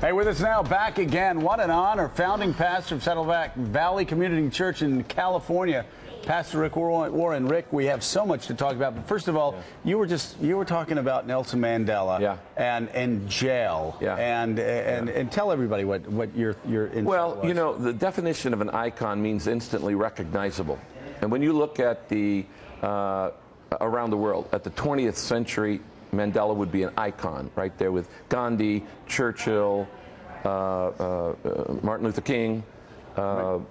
Hey, with us now, back again, what an honor, founding pastor of Saddleback Valley Community Church in California, Pastor Rick Warren. Rick, we have so much to talk about, but first of all, you were talking about Nelson Mandela and jail, and tell everybody what your insight was. You know, the definition of an icon means instantly recognizable, and when you look at the around the world at the 20th century, Mandela would be an icon right there with Gandhi, Churchill, Martin Luther King,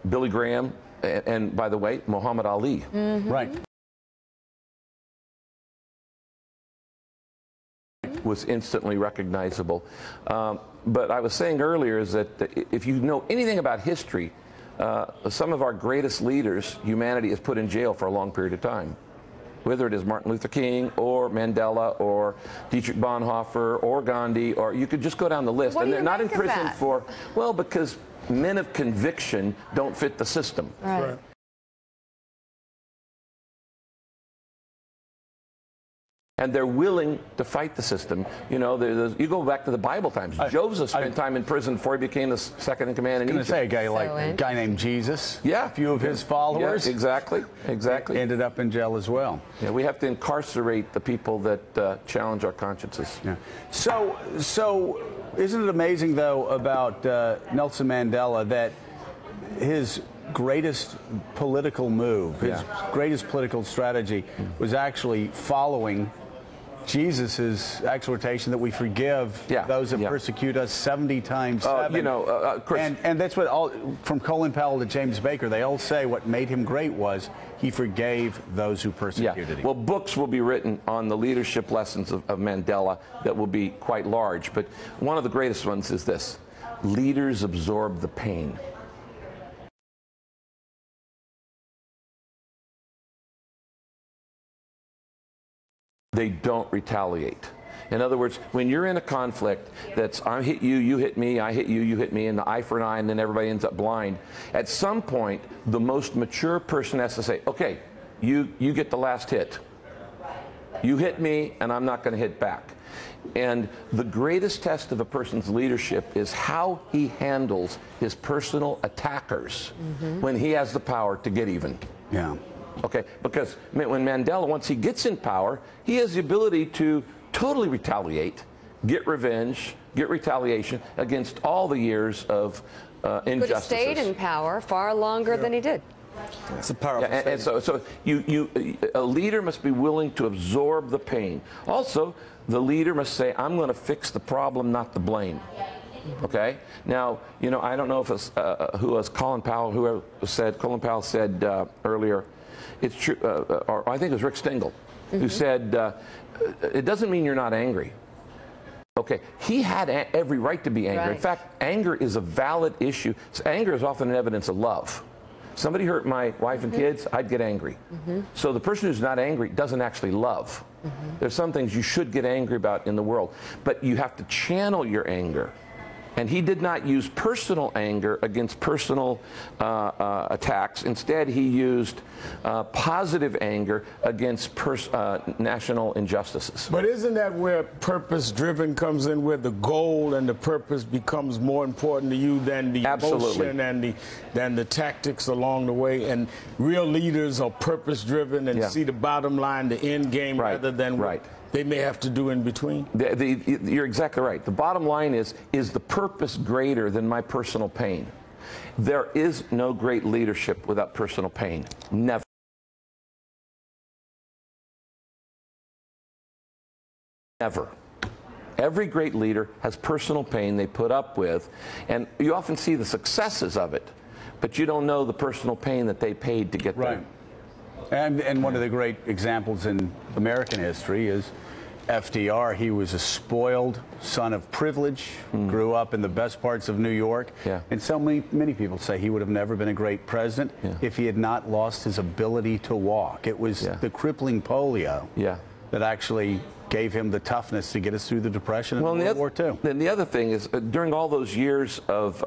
Billy Graham, and by the way, Muhammad Ali. Right. Was instantly recognizable. But I was saying earlier is that if you know anything about history, some of our greatest leaders, humanity has put in jail for a long period of time. Whether it is Martin Luther King or Mandela or Dietrich Bonhoeffer or Gandhi, or you could just go down the list. And they're not in prison for, well, because men of conviction don't fit the system. Right. And they're willing to fight the system. You know, you go back to the Bible times. Joseph spent time in prison before he became the second in command in Egypt. Say a guy named Jesus. Yeah, a few of his followers. Yeah, exactly. Ended up in jail as well. Yeah, we have to incarcerate the people that challenge our consciences. Yeah. So isn't it amazing though about Nelson Mandela that his greatest political move, his greatest political strategy was actually following Jesus' exhortation that we forgive those that persecute us 70 times 7. You know, and that's what from Colin Powell to James Baker, they all say what made him great was he forgave those who persecuted him. Well, books will be written on the leadership lessons of Mandela that will be quite large. But one of the greatest ones is this: leaders absorb the pain. They don't retaliate. In other words, when you're in a conflict that's I hit you, you hit me, I hit you, you hit me, and the eye for an eye, and then everybody ends up blind, at some point, the most mature person has to say, okay, you get the last hit. You hit me, and I'm not going to hit back. And the greatest test of a person's leadership is how he handles his personal attackers when he has the power to get even. Yeah. Okay, because when Mandela, once he gets in power, he has the ability to totally retaliate, get revenge, get retaliation against all the years of injustices. Could have stayed in power far longer than he did. It's a powerful and so a leader must be willing to absorb the pain. Also, the leader must say, I'm going to fix the problem, not the blame. Okay. Now, you know, I don't know if it's who was Colin Powell. Whoever said Colin Powell said earlier. It's true, or I think it was Rick Stengel, who said, it doesn't mean you're not angry. Okay, he had every right to be angry. Right. In fact, anger is a valid issue. So anger is often an evidence of love. Somebody hurt my wife and kids, I'd get angry. So the person who's not angry doesn't actually love. There's some things you should get angry about in the world, but you have to channel your anger. And he did not use personal anger against personal attacks. Instead, he used positive anger against national injustices. But isn't that where purpose-driven comes in, where the goal and the purpose becomes more important to you than the emotion and than the tactics along the way? And real leaders are purpose-driven and see the bottom line, the end game, rather than what they may have to do in between. You're exactly right. The bottom line is the purpose greater than my personal pain? There is no great leadership without personal pain. Never. Never. Every great leader has personal pain they put up with, and you often see the successes of it, but you don't know the personal pain that they paid to get there. And one of the great examples in American history is FDR. He was a spoiled son of privilege, grew up in the best parts of New York, and so many people say he would have never been a great president if he had not lost his ability to walk. It was the crippling polio that actually gave him the toughness to get us through the Depression and World War II. Then the other thing is, during all those years of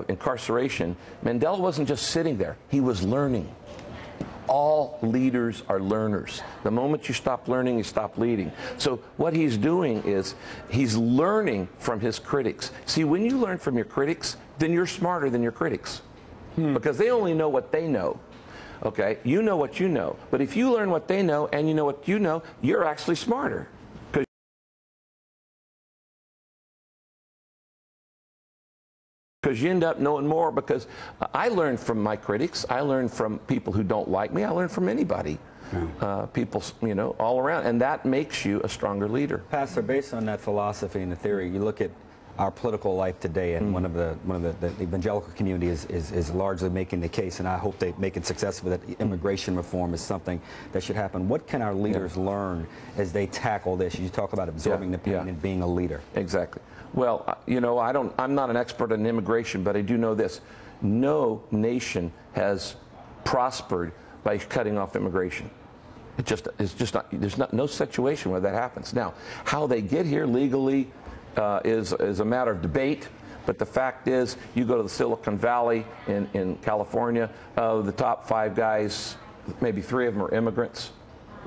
incarceration, Mandela wasn't just sitting there, he was learning. All leaders are learners. The moment you stop learning, you stop leading. So what he's doing is he's learning from his critics. See, when you learn from your critics, then you're smarter than your critics. Because they only know what they know. Okay? You know what you know. But if you learn what they know and you know what you know, you're actually smarter. Because you end up knowing more, because I learn from my critics. I learn from people who don't like me. I learn from anybody. People, you know, all around. And that makes you a stronger leader. Pastor, based on that philosophy and the theory, you look at our political life today, and one of the evangelical community is largely making the case, and I hope they make it successful, that immigration reform is something that should happen. What can our leaders learn as they tackle this? You talk about absorbing the pain and being a leader. Exactly. Well, you know, I'm not an expert in immigration, but I do know this: no nation has prospered by cutting off immigration. It's just not. There's no situation where that happens. Now, how they get here legally is a matter of debate, but the fact is, you go to the Silicon Valley in California, the top 5 guys, maybe 3 of them are immigrants.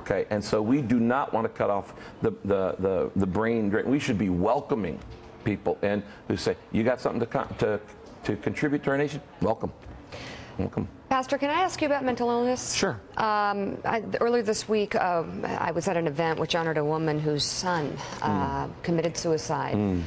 Okay, and so we do not want to cut off the brain drain. We should be welcoming people and who say, you got something to contribute to our nation? Welcome. Welcome. Pastor, can I ask you about mental illness? Sure. Earlier this week, I was at an event which honored a woman whose son committed suicide.